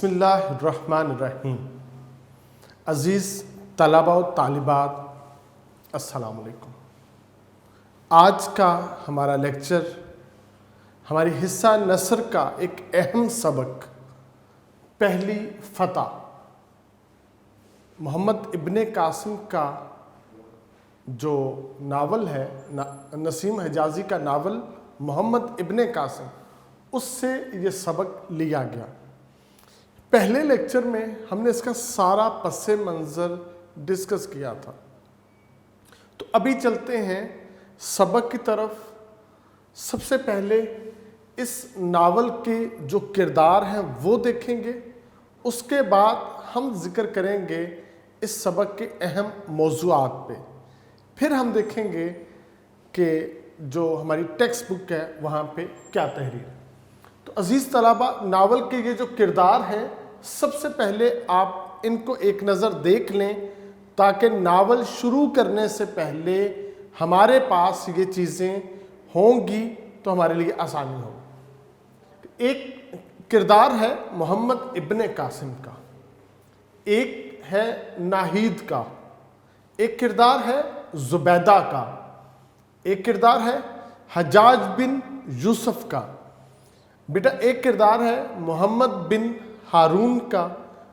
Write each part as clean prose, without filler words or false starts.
بسم اللہ الرحمن الرحیم۔ عزیز طلباء و طالبات، السلام علیکم۔ آج کا ہمارا لیکچر ہماری حصہ نثر کا ایک اہم سبق پہلی فتح، محمد ابن قاسم کا جو ناول ہے، نسیم حجازی کا ناول محمد ابن قاسم، اس سے یہ سبق لیا گیا۔ پہلے لیکچر میں ہم نے اس کا سارا پس منظر ڈسکس کیا تھا، تو ابھی چلتے ہیں سبق کی طرف۔ سب سے پہلے اس ناول کے جو کردار ہیں وہ دیکھیں گے، اس کے بعد ہم ذکر کریں گے اس سبق کے اہم موضوعات پہ، پھر ہم دیکھیں گے کہ جو ہماری ٹیکسٹ بک ہے وہاں پہ کیا تحریر۔ تو عزیز طلباء، ناول کے یہ جو کردار ہیں، سب سے پہلے آپ ان کو ایک نظر دیکھ لیں تاکہ ناول شروع کرنے سے پہلے ہمارے پاس یہ چیزیں ہوں گی تو ہمارے لیے آسانی ہوگی۔ ایک کردار ہے محمد ابن قاسم کا، ایک ہے ناہید کا، ایک کردار ہے زبیدہ کا، ایک کردار ہے حجاج بن یوسف کا، بیٹا ایک کردار ہے محمد بن ہارون کا،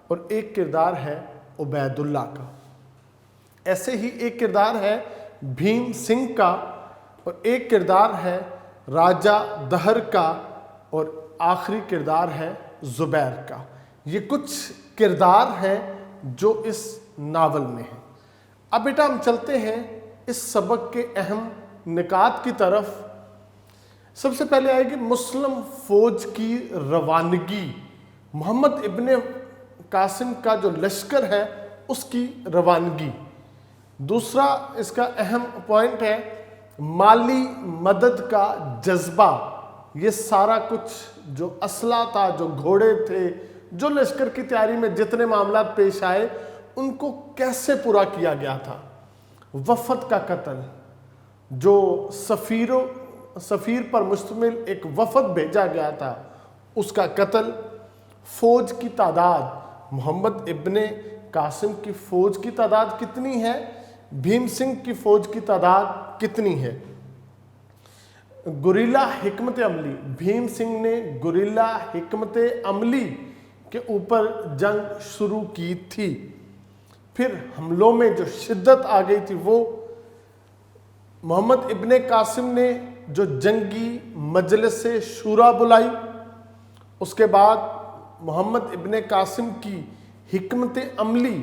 اور ایک کردار ہے عبید اللہ کا۔ ایسے ہی ایک کردار ہے بھیم سنگھ کا، اور ایک کردار ہے راجہ دہر کا، اور آخری کردار ہے زبیر کا۔ یہ کچھ کردار ہیں جو اس ناول میں ہیں۔ اب بیٹا ہم چلتے ہیں اس سبق کے اہم نکات کی طرف۔ سب سے پہلے آئے گی مسلم فوج کی روانگی، محمد ابن قاسم کا جو لشکر ہے اس کی روانگی۔ دوسرا اس کا اہم پوائنٹ ہے مالی مدد کا جذبہ۔ یہ سارا کچھ جو اسلحہ تھا، جو گھوڑے تھے، جو لشکر کی تیاری میں جتنے معاملات پیش آئے، ان کو کیسے پورا کیا گیا تھا۔ وفد کا قتل، جو سفیر پر مشتمل ایک وفد بھیجا گیا تھا، اس کا قتل۔ فوج کی تعداد، محمد ابن قاسم کی فوج کی تعداد کتنی ہے، بھیم سنگھ کی فوج کی تعداد کتنی ہے۔ گوریلا حکمت عملی، بھیم سنگھ نے گوریلا حکمت عملی کے اوپر جنگ شروع کی تھی۔ پھر حملوں میں جو شدت آ گئی تھی، وہ محمد ابن قاسم نے جو جنگی مجلس شورا بلائی، اس کے بعد محمد ابن قاسم کی حکمت عملی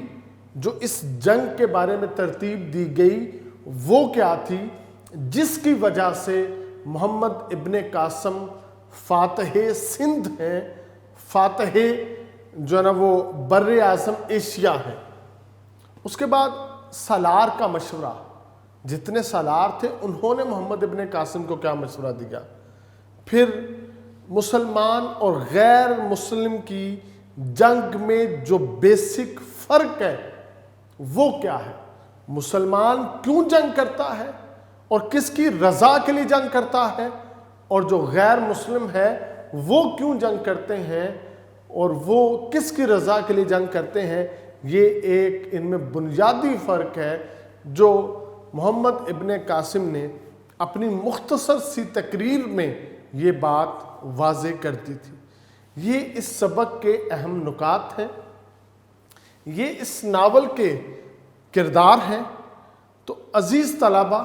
جو اس جنگ کے بارے میں ترتیب دی گئی وہ کیا تھی، جس کی وجہ سے محمد ابن قاسم فاتح سندھ ہیں، فاتح جو ہے نا وہ بر اعظم ایشیا ہے۔ اس کے بعد سالار کا مشورہ، جتنے سالار تھے انہوں نے محمد ابن قاسم کو کیا مشورہ دیا۔ پھر مسلمان اور غیر مسلم کی جنگ میں جو بیسک فرق ہے وہ کیا ہے، مسلمان کیوں جنگ کرتا ہے اور کس کی رضا کے لیے جنگ کرتا ہے، اور جو غیر مسلم ہے وہ کیوں جنگ کرتے ہیں اور وہ کس کی رضا کے لیے جنگ کرتے ہیں۔ یہ ایک ان میں بنیادی فرق ہے جو محمد ابن قاسم نے اپنی مختصر سی تقریر میں یہ بات واضح کرتی تھی۔ یہ اس سبق کے اہم نکات ہیں، یہ اس ناول کے کردار ہیں۔ تو عزیز طلباء،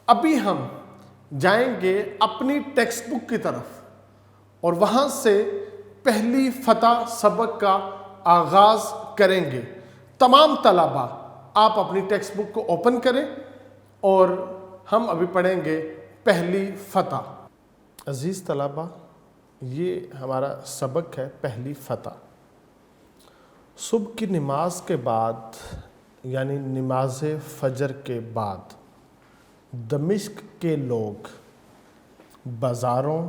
ابھی ہم جائیں گے اپنی ٹیکسٹ بک کی طرف اور وہاں سے پہلی فتح سبق کا آغاز کریں گے۔ تمام طلباء آپ اپنی ٹیکسٹ بک کو اوپن کریں اور ہم ابھی پڑھیں گے پہلی فتح۔ عزیز طلباء، یہ ہمارا سبق ہے پہلی فتح۔ صبح کی نماز کے بعد، یعنی نماز فجر کے بعد، دمشق کے لوگ بازاروں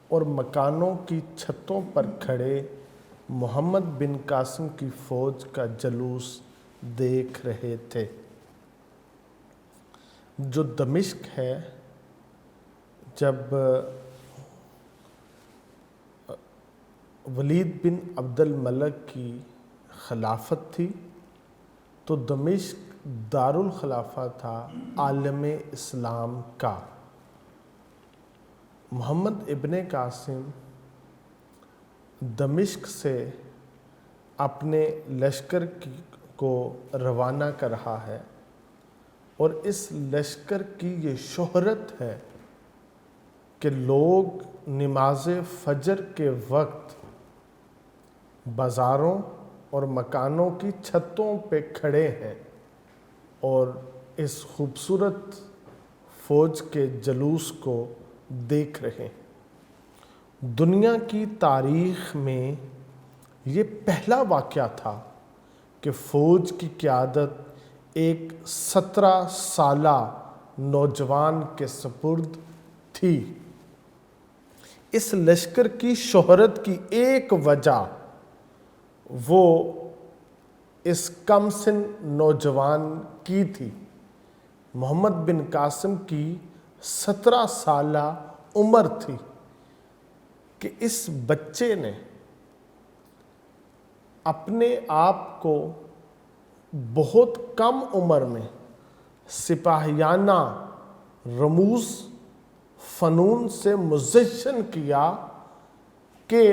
اور مکانوں کی چھتوں پر کھڑے محمد بن قاسم کی فوج کا جلوس دیکھ رہے تھے۔ جو دمشق ہے، جب ولید بن عبد الملک کی خلافت تھی تو دمشق دارالخلافہ تھا عالم اسلام کا۔ محمد ابن قاسم دمشق سے اپنے لشکر کو روانہ کر رہا ہے، اور اس لشکر کی یہ شہرت ہے کہ لوگ نماز فجر کے وقت بازاروں اور مکانوں کی چھتوں پہ کھڑے ہیں اور اس خوبصورت فوج کے جلوس کو دیکھ رہے ہیں۔ دنیا کی تاریخ میں یہ پہلا واقعہ تھا کہ فوج کی قیادت ایک 17 سالہ نوجوان کے سپرد تھی۔ اس لشکر کی شہرت کی ایک وجہ وہ اس کم سن نوجوان کی تھی۔ محمد بن قاسم کی 17 سالہ عمر تھی کہ اس بچے نے اپنے آپ کو بہت کم عمر میں سپاہیانہ رموز فنون سے مزین کیا کہ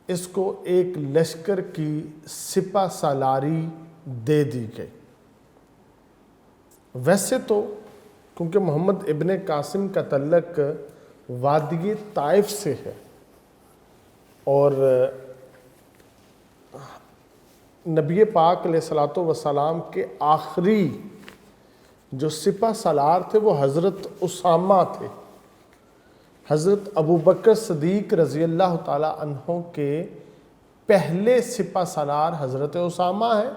اس کو ایک لشکر کی سپہ سالاری دے دی گئی۔ ویسے تو کیونکہ محمد ابن قاسم کا تعلق وادی طائف سے ہے اور نبی پاک علیہ الصلوۃ والسلام کے آخری جو سپہ سالار تھے وہ حضرت اسامہ تھے۔ حضرت ابوبکر صدیق رضی اللہ تعالیٰ عنہ کے پہلے سپہ سالار حضرت اسامہ ہیں۔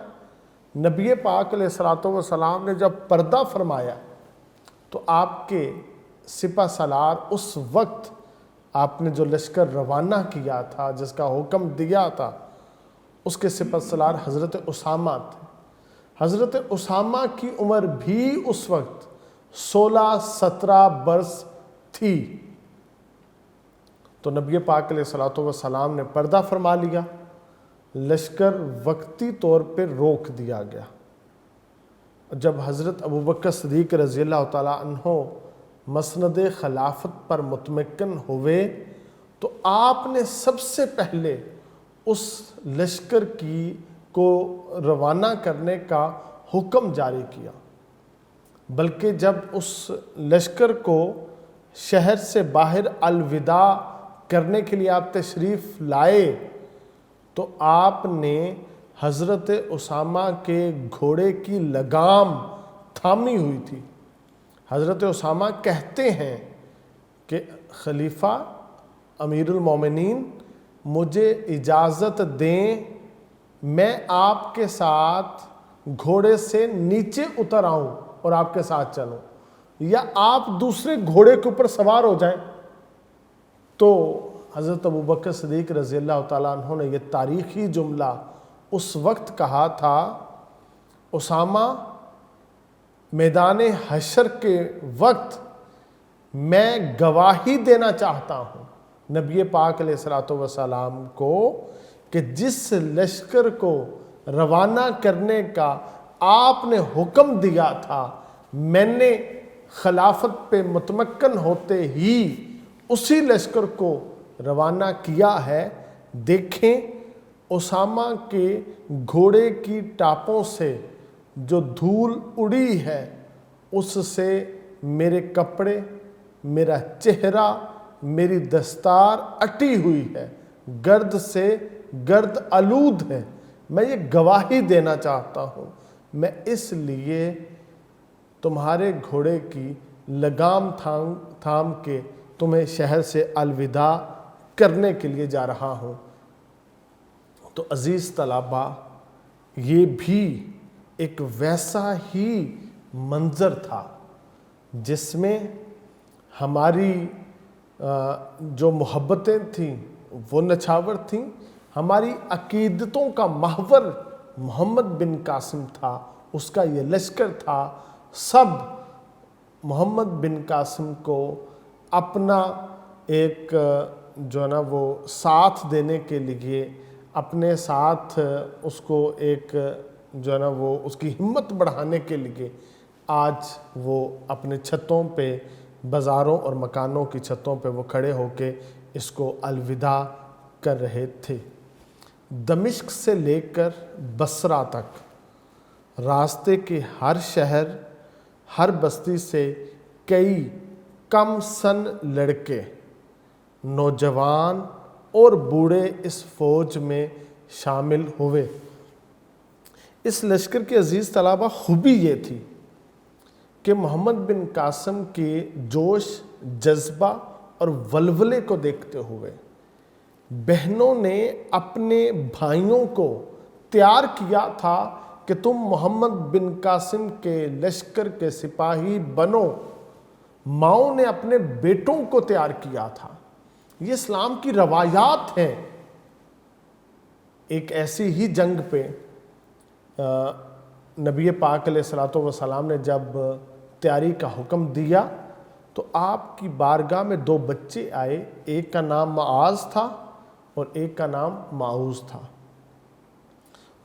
نبی پاک علیہ الصلوۃ والسلام نے جب پردہ فرمایا تو آپ کے سپہ سالار اس وقت آپ نے جو لشکر روانہ کیا تھا، جس کا حکم دیا تھا، اس کے سپہ سالار حضرت اسامہ تھے۔ حضرت اسامہ کی عمر بھی اس وقت 16-17 برس تھی۔ تو نبی پاک علیہ الصلوۃ والسلام نے پردہ فرما لیا، لشکر وقتی طور پہ روک دیا گیا۔ جب حضرت ابوبکر صدیق رضی اللہ تعالیٰ عنہ مسند خلافت پر متمکن ہوئے تو آپ نے سب سے پہلے اس لشکر کو روانہ کرنے کا حکم جاری کیا، بلکہ جب اس لشکر کو شہر سے باہر الوداع کرنے کے لیے آپ تشریف لائے تو آپ نے حضرت اسامہ کے گھوڑے کی لگام تھامی ہوئی تھی۔ حضرت اسامہ کہتے ہیں کہ خلیفہ امیر المومنین مجھے اجازت دیں میں آپ کے ساتھ گھوڑے سے نیچے اتر آؤں اور آپ کے ساتھ چلوں، یا آپ دوسرے گھوڑے کے اوپر سوار ہو جائیں۔ تو حضرت ابوبکر صدیق رضی اللہ تعالیٰ عنہ نے یہ تاریخی جملہ اس وقت کہا تھا، اسامہ میدان حشر کے وقت میں گواہی دینا چاہتا ہوں نبی پاک علیہ الصلوۃ والسلام کو کہ جس لشکر کو روانہ کرنے کا آپ نے حکم دیا تھا، میں نے خلافت پہ متمکن ہوتے ہی اسی لشکر کو روانہ کیا ہے۔ دیکھیں اسامہ کے گھوڑے کی ٹاپوں سے جو دھول اڑی ہے اس سے میرے کپڑے، میرا چہرہ، میری دستار اٹی ہوئی ہے، گرد سے گرد آلود ہے۔ میں یہ گواہی دینا چاہتا ہوں، میں اس لیے تمہارے گھوڑے کی لگام تھام کے تمہیں شہر سے الوداع کرنے کے لیے جا رہا ہوں۔ تو عزیز طلباء، یہ بھی ایک ویسا ہی منظر تھا جس میں ہماری جو محبتیں تھیں وہ نچھاور تھیں، ہماری عقیدتوں کا محور محمد بن قاسم تھا، اس کا یہ لشکر تھا۔ سب محمد بن قاسم کو اپنا ایک جو ہے نا وہ ساتھ دینے کے لیے اپنے ساتھ اس کو ایک جو ہے نا وہ اس کی ہمت بڑھانے کے لیے آج وہ اپنے چھتوں پہ، بازاروں اور مکانوں کی چھتوں پہ وہ کھڑے ہو کے اس کو الوداع کر رہے تھے۔ دمشق سے لے کر بصرہ تک راستے کے ہر شہر، ہر بستی سے کئی کم سن لڑکے، نوجوان اور بوڑھے اس فوج میں شامل ہوئے۔ اس لشکر کے عزیز طلبہ خوبی یہ تھی کہ محمد بن قاسم کے جوش، جذبہ اور ولولے کو دیکھتے ہوئے بہنوں نے اپنے بھائیوں کو تیار کیا تھا کہ تم محمد بن قاسم کے لشکر کے سپاہی بنو۔ ماؤں نے اپنے بیٹوں کو تیار کیا تھا۔ یہ اسلام کی روایات ہیں۔ ایک ایسی ہی جنگ پہ نبی پاک علیہ الصلوۃ والسلام نے جب تیاری کا حکم دیا تو آپ کی بارگاہ میں 2 بچے آئے، ایک کا نام معاذ تھا اور ایک کا نام معوذ تھا۔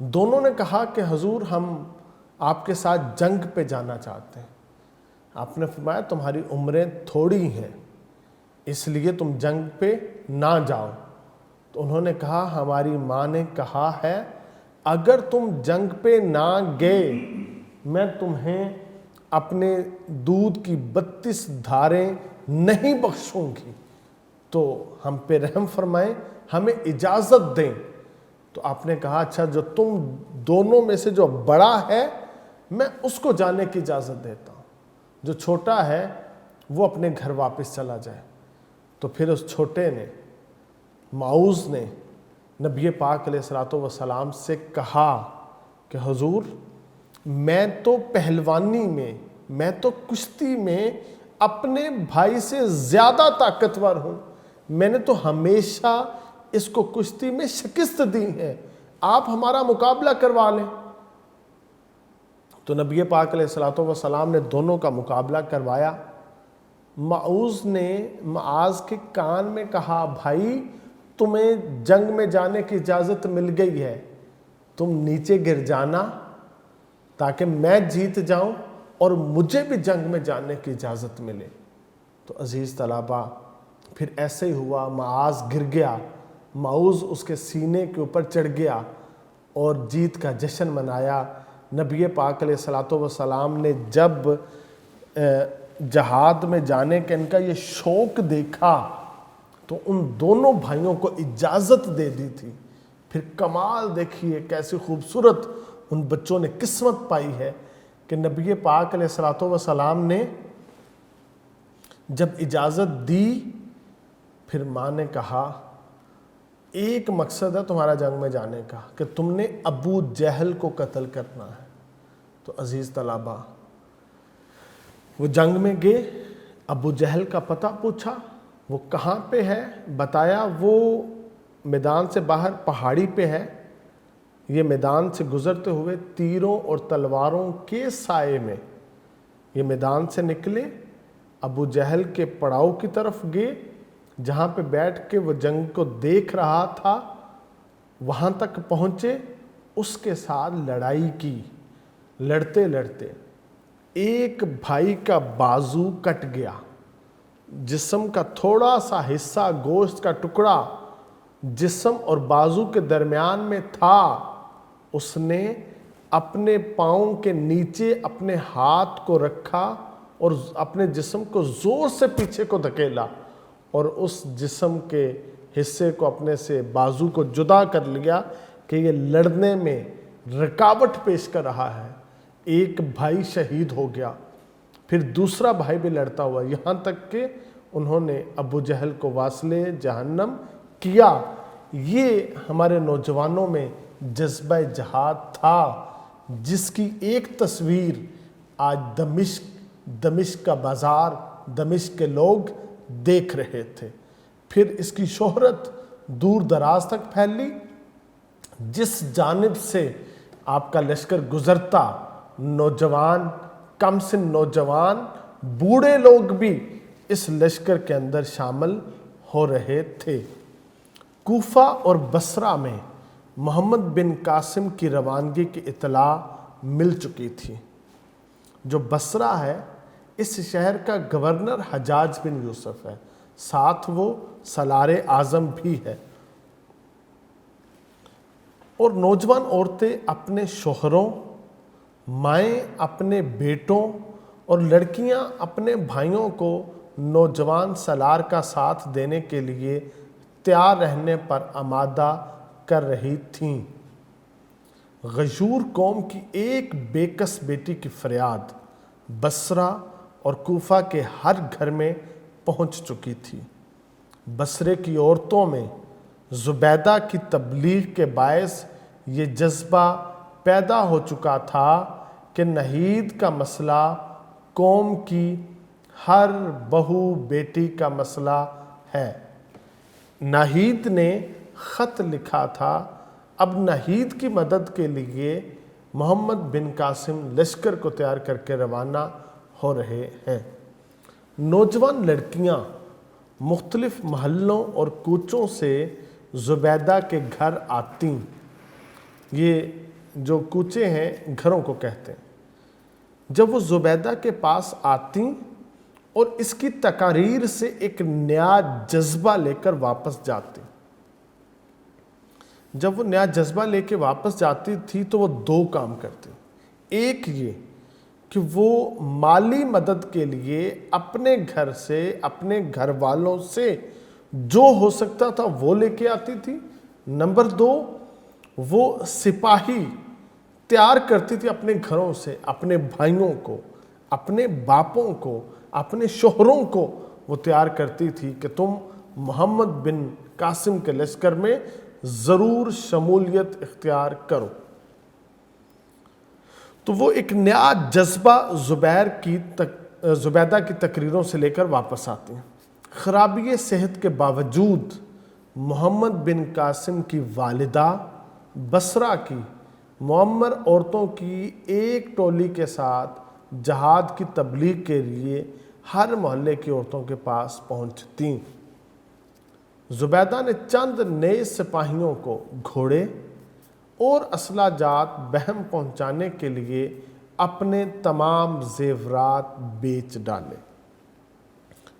دونوں نے کہا کہ حضور ہم آپ کے ساتھ جنگ پہ جانا چاہتے ہیں۔ آپ نے فرمایا تمہاری عمریں تھوڑی ہیں، اس لیے تم جنگ پہ نہ جاؤ۔ تو انہوں نے کہا ہماری ماں نے کہا ہے اگر تم جنگ پہ نہ گئے میں تمہیں اپنے دودھ کی 32 دھاریں نہیں بخشوں گی، تو ہم پہ رحم فرمائیں، ہمیں اجازت دیں۔ تو آپ نے کہا اچھا جو تم دونوں میں سے جو بڑا ہے میں اس کو جانے کی اجازت دیتا ہوں، جو چھوٹا ہے وہ اپنے گھر واپس چلا جائے۔ تو پھر اس چھوٹے نے، معوذ نے، نبی پاک علیہ الصلوۃ والسلام سے کہا کہ حضور میں تو پہلوانی میں، میں تو کشتی میں اپنے بھائی سے زیادہ طاقتور ہوں، میں نے تو ہمیشہ اس کو کشتی میں شکست دی ہے، آپ ہمارا مقابلہ کروا لیں۔ تو نبی پاک علیہ الصلوۃ والسلام نے دونوں کا مقابلہ کروایا۔ معوذ نے معاذ کے کان میں کہا بھائی تمہیں جنگ میں جانے کی اجازت مل گئی ہے، تم نیچے گر جانا تاکہ میں جیت جاؤں اور مجھے بھی جنگ میں جانے کی اجازت ملے۔ تو عزیز طلبہ پھر ایسے ہی ہوا، معاذ گر گیا، معوذ اس کے سینے کے اوپر چڑھ گیا اور جیت کا جشن منایا۔ نبی پاک علیہ الصلوۃ والسلام نے جب جہاد میں جانے کا ان کا یہ شوق دیکھا تو ان دونوں بھائیوں کو اجازت دے دی تھی۔ پھر کمال دیکھیے کیسی خوبصورت ان بچوں نے قسمت پائی ہے کہ نبی پاک علیہ الصلوۃ والسلام نے جب اجازت دی پھر ماں نے کہا ایک مقصد ہے تمہارا جنگ میں جانے کا کہ تم نے ابو جہل کو قتل کرنا ہے۔ تو عزیز طلبہ وہ جنگ میں گئے، ابو جہل کا پتہ پوچھا، وہ کہاں پہ ہے بتایا، وہ میدان سے باہر پہاڑی پہ ہے۔ یہ میدان سے گزرتے ہوئے تیروں اور تلواروں کے سائے میں یہ میدان سے نکلے، ابو جہل کے پڑاؤ کی طرف گئے، جہاں پہ بیٹھ کے وہ جنگ کو دیکھ رہا تھا وہاں تک پہنچے، اس کے ساتھ لڑائی کی۔ لڑتے لڑتے ایک بھائی کا بازو کٹ گیا، جسم کا تھوڑا سا حصہ گوشت کا ٹکڑا جسم اور بازو کے درمیان میں تھا۔ اس نے اپنے پاؤں کے نیچے اپنے ہاتھ کو رکھا اور اپنے جسم کو زور سے پیچھے کو دھکیلا اور اس جسم کے حصے کو اپنے سے بازو کو جدا کر لیا کہ یہ لڑنے میں رکاوٹ پیش کر رہا ہے۔ ایک بھائی شہید ہو گیا، پھر دوسرا بھائی بھی لڑتا ہوا، یہاں تک کہ انہوں نے ابو جہل کو واصل جہنم کیا۔ یہ ہمارے نوجوانوں میں جذبہ جہاد تھا، جس کی ایک تصویر آج دمشق کا بازار، دمشق کے لوگ دیکھ رہے تھے۔ پھر اس کی شہرت دور دراز تک پھیلی، جس جانب سے آپ کا لشکر گزرتا نوجوان، کم سن نوجوان، بوڑھے لوگ بھی اس لشکر کے اندر شامل ہو رہے تھے۔ کوفہ اور بصرہ میں محمد بن قاسم کی روانگی کی اطلاع مل چکی تھی۔ جو بصرہ ہے اس شہر کا گورنر حجاج بن یوسف ہے، ساتھ وہ سالار اعظم بھی ہے، اور نوجوان عورتیں اپنے شوہروں، مائیں اپنے بیٹوں اور لڑکیاں اپنے بھائیوں کو نوجوان سالار کا ساتھ دینے کے لیے تیار رہنے پر آمادہ کر رہی تھیں۔ غیور قوم کی ایک بے کس بیٹی کی فریاد بصرہ اور کوفہ کے ہر گھر میں پہنچ چکی تھی۔ بصرے کی عورتوں میں زبیدہ کی تبلیغ کے باعث یہ جذبہ پیدا ہو چکا تھا کہ نحید کا مسئلہ قوم کی ہر بہو بیٹی کا مسئلہ ہے۔ نحید نے خط لکھا تھا، اب نحید کی مدد کے لیے محمد بن قاسم لشکر کو تیار کر کے روانہ ہو رہے ہیں۔ نوجوان لڑکیاں مختلف محلوں اور کوچوں سے زبیدہ کے گھر آتیں۔ یہ جو کوچے ہیں گھروں کو کہتے ہیں۔ جب وہ زبیدہ کے پاس آتیں اور اس کی تقاریر سے ایک نیا جذبہ لے کر واپس جاتی، جب وہ نیا جذبہ لے کے واپس جاتی تھی تو وہ دو کام کرتی۔ ایک یہ کہ وہ مالی مدد کے لیے اپنے گھر سے، اپنے گھر والوں سے جو ہو سکتا تھا وہ لے کے آتی تھی۔ نمبر دو، وہ سپاہی تیار کرتی تھی اپنے گھروں سے، اپنے بھائیوں کو، اپنے باپوں کو، اپنے شوہروں کو وہ تیار کرتی تھی کہ تم محمد بن قاسم کے لشکر میں ضرور شمولیت اختیار کرو۔ تو وہ ایک نیا جذبہ زبیدہ کی تقریروں سے لے کر واپس آتی ہیں۔ خرابی صحت کے باوجود محمد بن قاسم کی والدہ بصرہ کی معمر عورتوں کی ایک ٹولی کے ساتھ جہاد کی تبلیغ کے لیے ہر محلے کی عورتوں کے پاس پہنچتیں۔ زبیدہ نے چند نئے سپاہیوں کو گھوڑے اور اسلحہ جات بہم پہنچانے کے لیے اپنے تمام زیورات بیچ ڈالے۔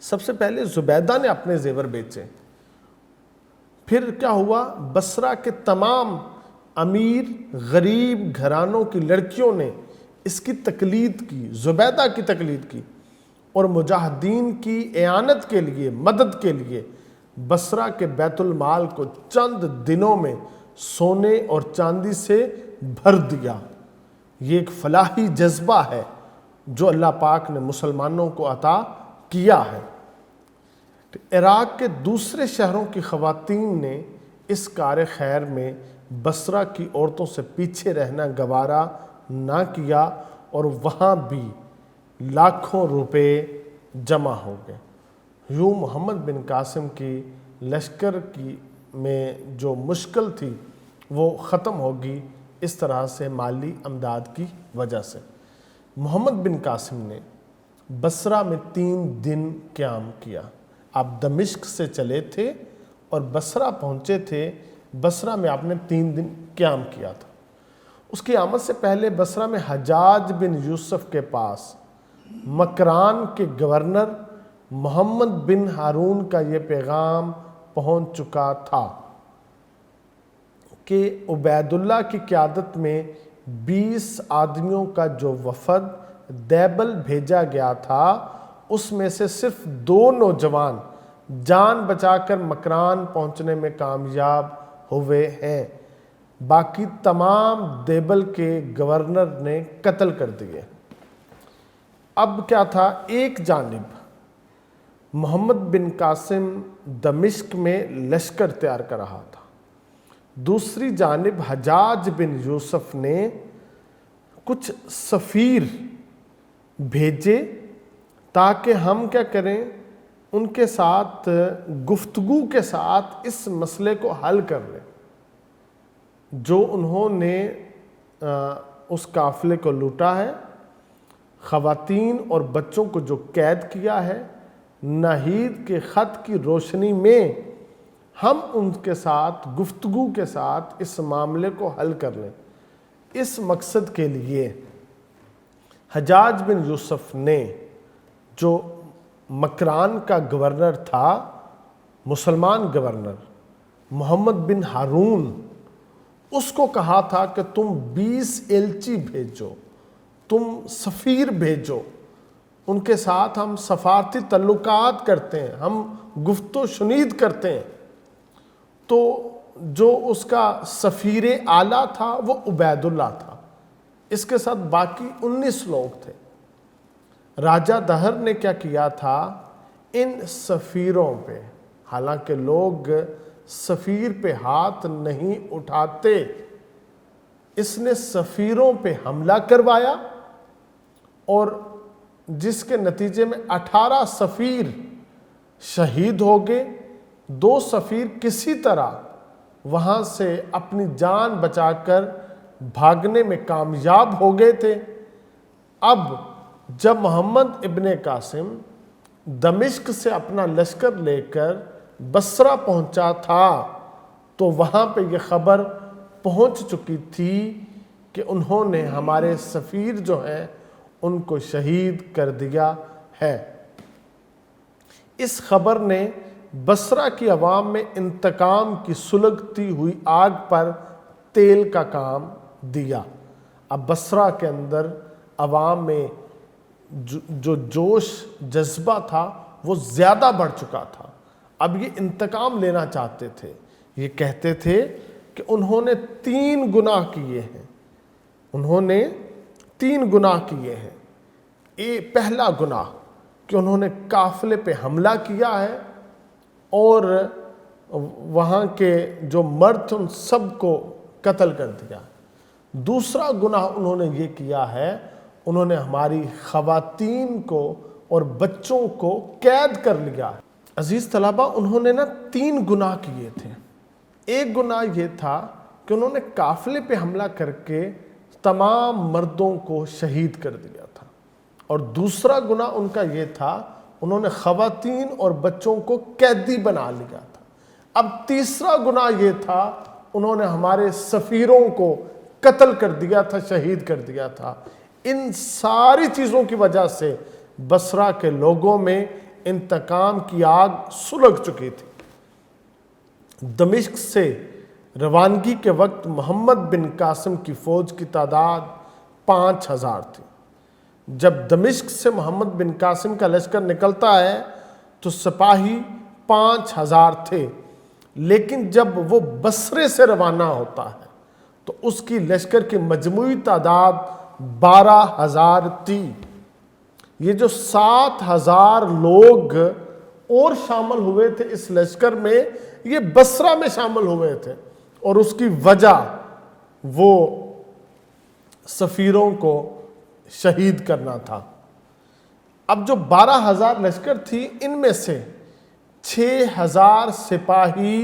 سب سے پہلے زبیدہ نے اپنے زیور بیچے، پھر کیا ہوا، بصرہ کے تمام امیر غریب گھرانوں کی لڑکیوں نے اس کی تقلید کی، زبیدہ کی تقلید کی، اور مجاہدین کی اعانت کے لیے، مدد کے لیے بصرہ کے بیت المال کو چند دنوں میں سونے اور چاندی سے بھر دیا۔ یہ ایک فلاحی جذبہ ہے جو اللہ پاک نے مسلمانوں کو عطا کیا ہے۔ عراق کے دوسرے شہروں کی خواتین نے اس کار خیر میں بصرہ کی عورتوں سے پیچھے رہنا گوارا نہ کیا اور وہاں بھی لاکھوں روپے جمع ہو گئے۔ یوں محمد بن قاسم کی لشکر میں جو مشکل تھی وہ ختم ہوگی، اس طرح سے مالی امداد کی وجہ سے۔ محمد بن قاسم نے بصرہ میں 3 دن قیام کیا۔ آپ دمشق سے چلے تھے اور بصرہ پہنچے تھے، بصرہ میں آپ نے 3 دن قیام کیا تھا۔ اس کی آمد سے پہلے بصرہ میں حجاج بن یوسف کے پاس مکران کے گورنر محمد بن ہارون کا یہ پیغام پہنچ چکا تھا کہ عبید اللہ کی قیادت میں 20 آدمیوں کا جو وفد دیبل بھیجا گیا تھا، اس میں سے صرف 2 نوجوان جان بچا کر مکران پہنچنے میں کامیاب ہوئے ہیں، باقی تمام دیبل کے گورنر نے قتل کر دیے۔ اب کیا تھا، ایک جانب محمد بن قاسم دمشق میں لشکر تیار کر رہا تھا، دوسری جانب حجاج بن یوسف نے کچھ سفیر بھیجے تاکہ ہم کیا کریں، ان کے ساتھ گفتگو کے ساتھ اس مسئلے کو حل کر لیں۔ جو انہوں نے اس قافلے کو لوٹا ہے، خواتین اور بچوں کو جو قید کیا ہے، ناہید کے خط کی روشنی میں ہم ان کے ساتھ گفتگو کے ساتھ اس معاملے کو حل کر لیں۔ اس مقصد کے لیے حجاج بن یوسف نے، جو مکران کا گورنر تھا، مسلمان گورنر محمد بن ہارون، اس کو کہا تھا کہ تم 20 ایلچی بھیجو، تم سفیر بھیجو، ان کے ساتھ ہم سفارتی تعلقات کرتے ہیں، ہم گفت و شنید کرتے ہیں۔ تو جو اس کا سفیر اعلیٰ تھا وہ عبید اللہ تھا، اس کے ساتھ باقی 19 لوگ تھے۔ راجہ دہر نے کیا کیا تھا، ان سفیروں پہ، حالانکہ لوگ سفیر پہ ہاتھ نہیں اٹھاتے، اس نے سفیروں پہ حملہ کروایا، اور جس کے نتیجے میں 18 سفیر شہید ہو گئے۔ 2 سفیر کسی طرح وہاں سے اپنی جان بچا کر بھاگنے میں کامیاب ہو گئے تھے۔ اب جب محمد ابن قاسم دمشق سے اپنا لشکر لے کر بصرہ پہنچا تھا تو وہاں پہ یہ خبر پہنچ چکی تھی کہ انہوں نے ہمارے سفیر جو ہیں ان کو شہید کر دیا ہے۔ اس خبر نے بصرہ کی عوام میں انتقام کی سلگتی ہوئی آگ پر تیل کا کام دیا۔ اب بصرہ کے اندر عوام میں جو جوش جذبہ تھا وہ زیادہ بڑھ چکا تھا۔ اب یہ انتقام لینا چاہتے تھے، یہ کہتے تھے کہ انہوں نے 3 گناہ کیے ہیں، انہوں نے 3 گناہ کیے ہیں۔ پہلا گناہ کہ انہوں نے قافلے پہ حملہ کیا ہے اور وہاں کے جو مرد ان سب کو قتل کر دیا۔ دوسرا گناہ انہوں نے یہ کیا ہے، انہوں نے ہماری خواتین کو اور بچوں کو قید کر لیا۔ عزیز طلبہ، انہوں نے 3 گناہ کیے تھے۔ ایک گناہ یہ تھا کہ انہوں نے قافلے پہ حملہ کر کے تمام مردوں کو شہید کر دیا تھا، اور دوسرا گناہ ان کا یہ تھا انہوں نے خواتین اور بچوں کو قیدی بنا لیا تھا۔ اب تیسرا گناہ یہ تھا انہوں نے ہمارے سفیروں کو قتل کر دیا تھا، شہید کر دیا تھا۔ ان ساری چیزوں کی وجہ سے بصرہ کے لوگوں میں انتقام کی آگ سلگ چکی تھی۔ دمشق سے روانگی کے وقت محمد بن قاسم کی فوج کی تعداد 5000 تھی۔ جب دمشق سے محمد بن قاسم کا لشکر نکلتا ہے تو سپاہی 5000 تھے، لیکن جب وہ بصرے سے روانہ ہوتا ہے تو اس کی لشکر کی مجموعی تعداد 12000 تھی۔ یہ جو 7000 لوگ اور شامل ہوئے تھے اس لشکر میں، یہ بصرہ میں شامل ہوئے تھے، اور اس کی وجہ وہ سفیروں کو شہید کرنا تھا۔ اب جو 12000 لشکر تھی، ان میں سے 6000 سپاہی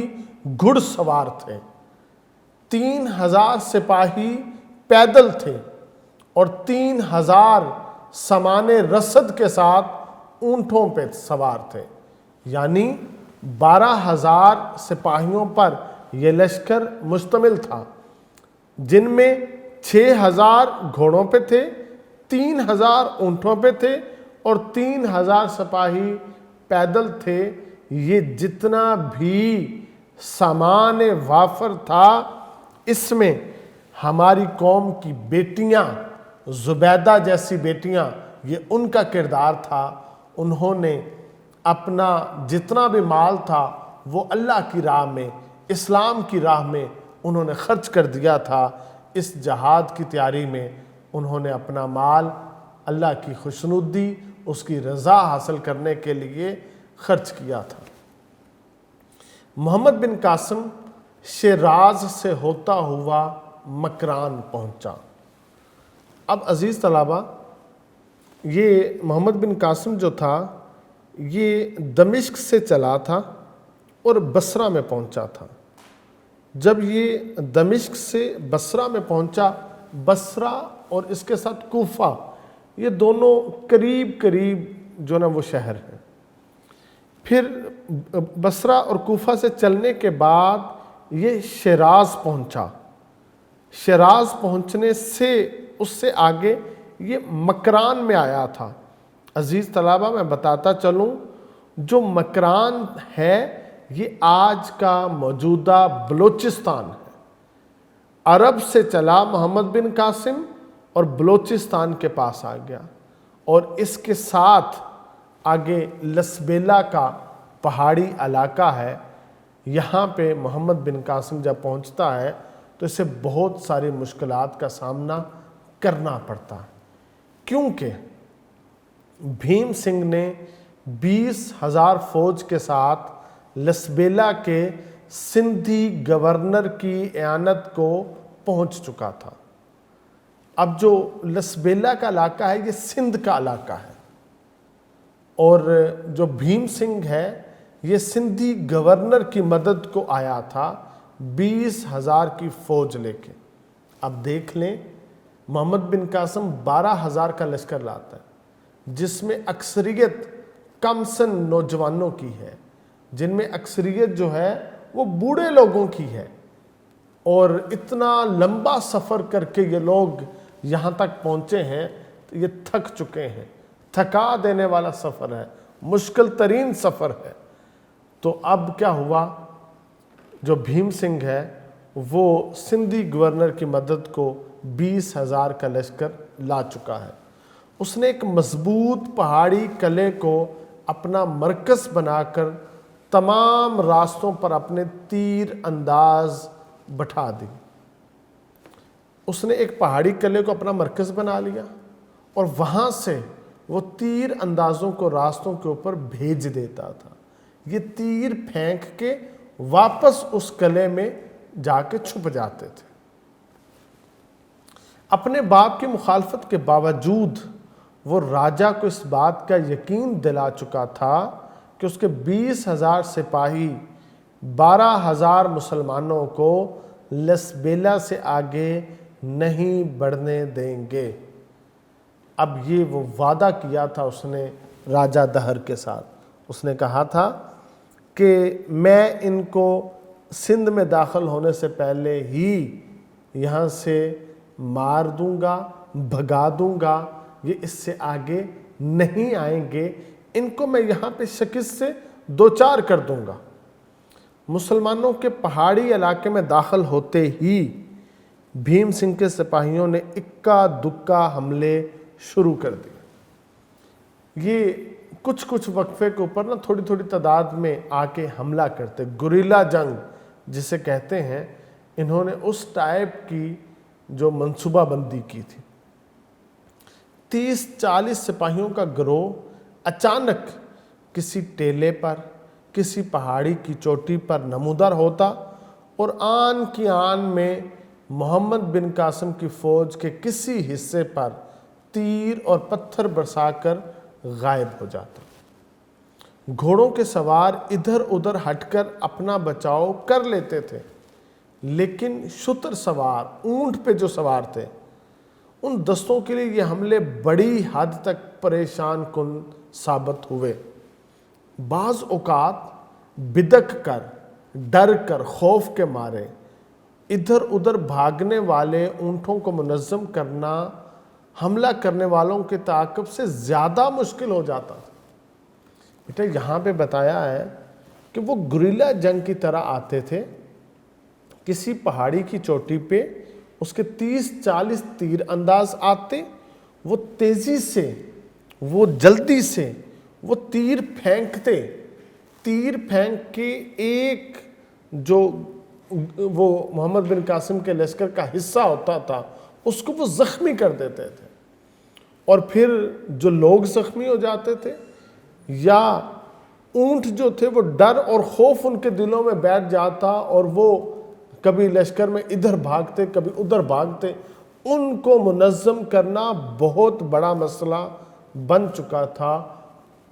گھڑ سوار تھے، 3000 سپاہی پیدل تھے، اور 3000 سامان رسد کے ساتھ اونٹوں پہ سوار تھے۔ یعنی 12000 سپاہیوں پر یہ لشکر مشتمل تھا، جن میں 6000 گھوڑوں پہ تھے، 3000 اونٹوں پہ تھے، اور 3000 سپاہی پیدل تھے۔ یہ جتنا بھی سامان وافر تھا، اس میں ہماری قوم کی بیٹیاں، زبیدہ جیسی بیٹیاں، یہ ان کا کردار تھا۔ انہوں نے اپنا جتنا بھی مال تھا وہ اللہ کی راہ میں، اسلام کی راہ میں انہوں نے خرچ کر دیا تھا۔ اس جہاد کی تیاری میں انہوں نے اپنا مال اللہ کی خوشنودی، اس کی رضا حاصل کرنے کے لیے خرچ کیا تھا۔ محمد بن قاسم شیراز سے ہوتا ہوا مکران پہنچا۔ اب عزیز طلبہ، یہ محمد بن قاسم جو تھا یہ دمشق سے چلا تھا اور بصرہ میں پہنچا تھا۔ جب یہ دمشق سے بصرہ میں پہنچا، بصرہ اور اس کے ساتھ کوفہ، یہ دونوں قریب قریب جو نا وہ شہر ہیں۔ پھر بصرہ اور کوفہ سے چلنے کے بعد یہ شیراز پہنچا. شیراز پہنچنے سے اس سے آگے یہ مکران میں آیا تھا. عزیز طلبہ میں بتاتا چلوں، جو مکران ہے یہ آج کا موجودہ بلوچستان ہے. عرب سے چلا محمد بن قاسم اور بلوچستان کے پاس آ گیا، اور اس کے ساتھ آگے لسبیلا کا پہاڑی علاقہ ہے. یہاں پہ محمد بن قاسم جب پہنچتا ہے تو اسے بہت ساری مشکلات کا سامنا کرنا پڑتا ہے، کیونکہ بھیم سنگھ نے 20,000 فوج کے ساتھ لسبیلا کے سندھی گورنر کی اعانت کو پہنچ چکا تھا. اب جو لسبیلا کا علاقہ ہے یہ سندھ کا علاقہ ہے، اور جو بھیم سنگھ ہے یہ سندھی گورنر کی مدد کو آیا تھا 20,000 کی فوج لے کے. اب دیکھ لیں، محمد بن قاسم 12,000 کا لشکر لاتا ہے، جس میں اکثریت کم سن نوجوانوں کی ہے، جن میں اکثریت جو ہے وہ بوڑھے لوگوں کی ہے. اور اتنا لمبا سفر کر کے یہ لوگ یہاں تک پہنچے ہیں تو یہ تھک چکے ہیں. تھکا دینے والا سفر ہے، مشکل ترین سفر ہے. تو اب کیا ہوا، جو بھیم سنگھ ہے وہ سندھی گورنر کی مدد کو 20,000 کا لشکر لا چکا ہے. اس نے ایک مضبوط پہاڑی قلعے کو اپنا مرکز بنا کر تمام راستوں پر اپنے تیر انداز بٹھا دی. اس نے ایک پہاڑی قلعے کو اپنا مرکز بنا لیا، اور وہاں سے وہ تیر اندازوں کو راستوں کے اوپر بھیج دیتا تھا. یہ تیر پھینک کے واپس اس قلعے میں جا کے چھپ جاتے تھے. اپنے باپ کی مخالفت کے باوجود وہ راجہ کو اس بات کا یقین دلا چکا تھا کہ اس کے 20,000 سپاہی 12,000 مسلمانوں کو لسبیلا سے آگے نہیں بڑھنے دیں گے. اب یہ وہ وعدہ کیا تھا اس نے راجہ دہر کے ساتھ. اس نے کہا تھا کہ میں ان کو سندھ میں داخل ہونے سے پہلے ہی یہاں سے مار دوں گا، بھگا دوں گا، یہ اس سے آگے نہیں آئیں گے، ان کو میں یہاں پہ شکست سے دوچار کر دوں گا. مسلمانوں کے پہاڑی علاقے میں داخل ہوتے ہی بھیم سنگھ کے سپاہیوں نے اکا دکا حملے شروع کر دیے. یہ کچھ وقفے کے اوپر نا تھوڑی تھوڑی تعداد میں آ کے حملہ کرتے، گوریلا جنگ جسے کہتے ہیں. انہوں نے اس ٹائپ کی جو منصوبہ بندی کی تھی. 30-40 سپاہیوں کا گروہ اچانک کسی ٹیلے پر، کسی پہاڑی کی چوٹی پر نمودار ہوتا، اور آن کی آن میں محمد بن قاسم کی فوج کے کسی حصے پر تیر اور پتھر برسا کر غائب ہو جاتا. گھوڑوں کے سوار ادھر ادھر ہٹ کر اپنا بچاؤ کر لیتے تھے، لیکن شتر سوار، اونٹ پہ جو سوار تھے، ان دستوں کے لیے یہ حملے بڑی حد تک پریشان کن ثابت ہوئے. بعض اوقات بدک کر، ڈر کر، خوف کے مارے ادھر ادھر بھاگنے والے اونٹوں کو منظم کرنا حملہ کرنے والوں کے تعاقب سے زیادہ مشکل ہو جاتا تھا. بیٹا یہاں پہ بتایا ہے کہ وہ گوریلا جنگ کی طرح آتے تھے، کسی پہاڑی کی چوٹی پہ اس کے 30-40 تیر انداز آتے، وہ تیزی سے، وہ جلدی سے وہ تیر پھینکتے. تیر پھینک کے ایک جو وہ محمد بن قاسم کے لشکر کا حصہ ہوتا تھا اس کو وہ زخمی کر دیتے تھے، اور پھر جو لوگ زخمی ہو جاتے تھے یا اونٹ جو تھے وہ ڈر اور خوف ان کے دلوں میں بیٹھ جاتا، اور وہ کبھی لشکر میں ادھر بھاگتے کبھی ادھر بھاگتے. ان کو منظم کرنا بہت بڑا مسئلہ بن چکا تھا.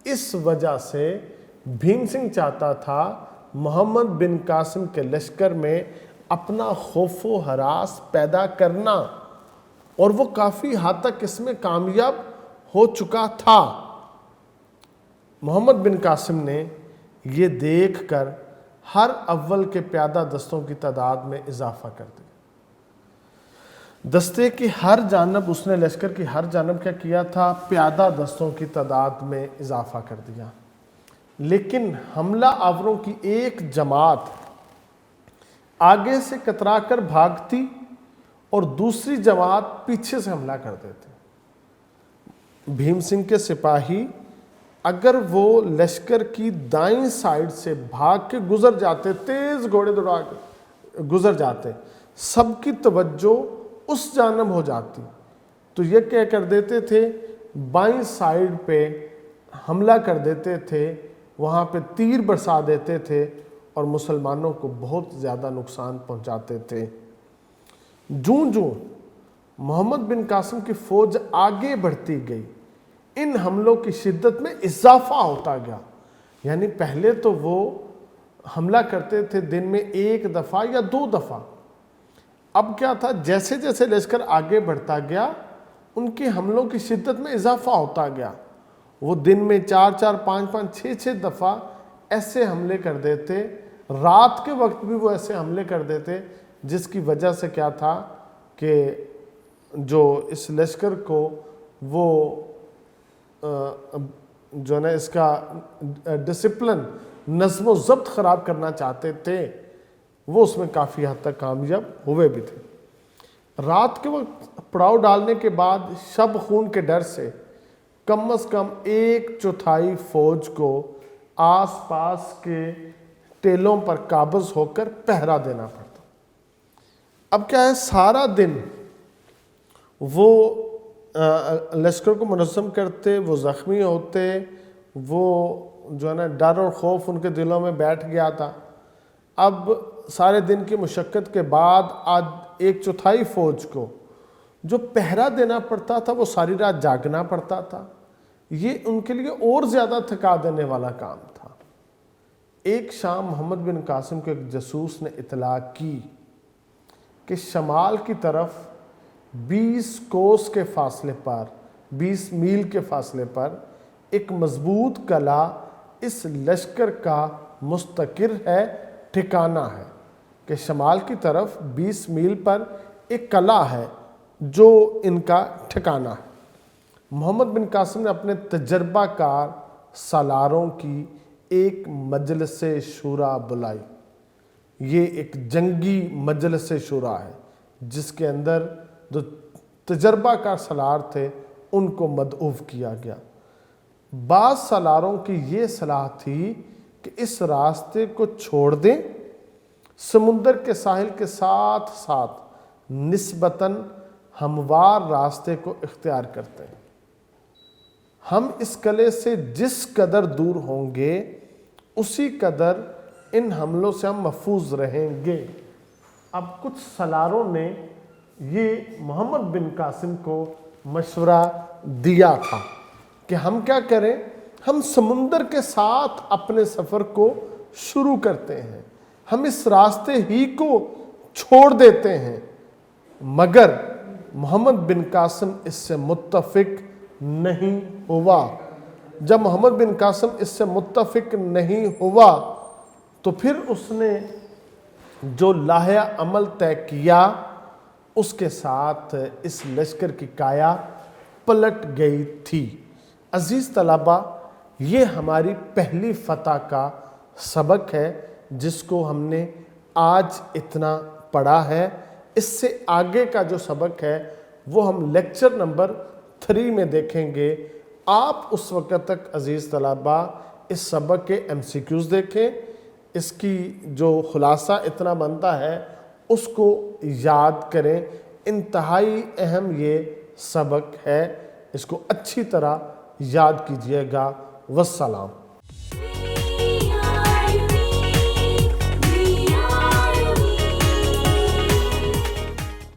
اس وجہ سے بھیم سنگھ چاہتا تھا محمد بن قاسم کے لشکر میں اپنا خوف و ہراس پیدا کرنا، اور وہ کافی حد تک اس میں کامیاب ہو چکا تھا. محمد بن قاسم نے یہ دیکھ کر ہر اول کے پیادہ دستوں کی تعداد میں اضافہ کر دیا۔ دستے کی ہر جانب اس نے لشکر کی ہر جانب کیا کیا تھا؟ پیادہ دستوں کی تعداد میں اضافہ کر دیا۔ لیکن حملہ آوروں کی ایک جماعت آگے سے کترا کر بھاگتی اور دوسری جماعت پیچھے سے حملہ کر دیتے۔ بھیم سنگھ کے سپاہی اگر وہ لشکر کی دائیں سائیڈ سے بھاگ کے گزر جاتے، تیز گھوڑے دوڑا کے گزر جاتے، سب کی توجہ اس جانب ہو جاتی، تو یہ کیا کر دیتے تھے؟ بائیں سائیڈ پہ حملہ کر دیتے تھے، وہاں پہ تیر برسا دیتے تھے اور مسلمانوں کو بہت زیادہ نقصان پہنچاتے تھے۔ جوں جوں محمد بن قاسم کی فوج آگے بڑھتی گئی، ان حملوں کی شدت میں اضافہ ہوتا گیا۔ یعنی پہلے تو وہ حملہ کرتے تھے دن میں ایک دفعہ یا دو دفعہ، اب کیا تھا؟ جیسے جیسے لشکر آگے بڑھتا گیا ان کے حملوں کی شدت میں اضافہ ہوتا گیا۔ وہ دن میں 4 5 5 6 دفعہ ایسے حملے کر دیتے، رات کے وقت بھی وہ ایسے حملے کر دیتے، جس کی وجہ سے کیا تھا کہ جو اس لشکر کو وہ جو ہے نا اس کا ڈسپلن، نظم و ضبط خراب کرنا چاہتے تھے، وہ اس میں کافی حد تک کامیاب ہوئے بھی تھے۔ رات کے وقت پڑاؤ ڈالنے کے بعد شب خون کے ڈر سے کم از کم 1/4 فوج کو آس پاس کے ٹیلوں پر قابض ہو کر پہرا دینا پڑتا۔ اب کیا ہے، سارا دن وہ لشکر کو منظم کرتے، وہ زخمی ہوتے، وہ جو ہے نا ڈر اور خوف ان کے دلوں میں بیٹھ گیا تھا۔ اب سارے دن کی مشقت کے بعد آج 1/4 فوج کو جو پہرا دینا پڑتا تھا، وہ ساری رات جاگنا پڑتا تھا، یہ ان کے لیے اور زیادہ تھکا دینے والا کام تھا۔ ایک شام محمد بن قاسم کو ایک جاسوس نے اطلاع کی کہ شمال کی طرف 20 کوس کے فاصلے پر، 20 میل کے فاصلے پر ایک مضبوط قلعہ اس لشکر کا مستقر ہے، ٹھکانہ ہے، کہ شمال کی طرف 20 میل پر ایک قلعہ ہے جو ان کا ٹھکانہ ہے۔ محمد بن قاسم نے اپنے تجربہ کار سالاروں کی ایک مجلس شورا بلائی۔ یہ ایک جنگی مجلس شورا ہے جس کے اندر جو تجربہ کار سالار تھے ان کو مدعو کیا گیا۔ بعض سالاروں کی یہ صلاح تھی کہ اس راستے کو چھوڑ دیں، سمندر کے ساحل کے ساتھ ساتھ نسبتاً ہموار راستے کو اختیار کرتے ہیں۔ ہم اس قلعے سے جس قدر دور ہوں گے اسی قدر ان حملوں سے ہم محفوظ رہیں گے۔ اب کچھ سالاروں نے یہ محمد بن قاسم کو مشورہ دیا تھا کہ ہم کیا کریں، ہم سمندر کے ساتھ اپنے سفر کو شروع کرتے ہیں، ہم اس راستے ہی کو چھوڑ دیتے ہیں۔ مگر محمد بن قاسم اس سے متفق نہیں ہوا۔ جب محمد بن قاسم اس سے متفق نہیں ہوا تو پھر اس نے جو لائحہ عمل طے کیا اس کے ساتھ اس لشکر کی کایا پلٹ گئی تھی۔ عزیز طلبہ، یہ ہماری پہلی فتح کا سبق ہے جس کو ہم نے آج اتنا پڑھا ہے۔ اس سے آگے کا جو سبق ہے وہ ہم لیکچر نمبر 3 میں دیکھیں گے۔ آپ اس وقت تک عزیز طلبہ اس سبق کے MCQs دیکھیں، اس کی جو خلاصہ اتنا بنتا ہے اس کو یاد کریں۔ انتہائی اہم یہ سبق ہے، اس کو اچھی طرح یاد کیجئے گا۔ والسلام۔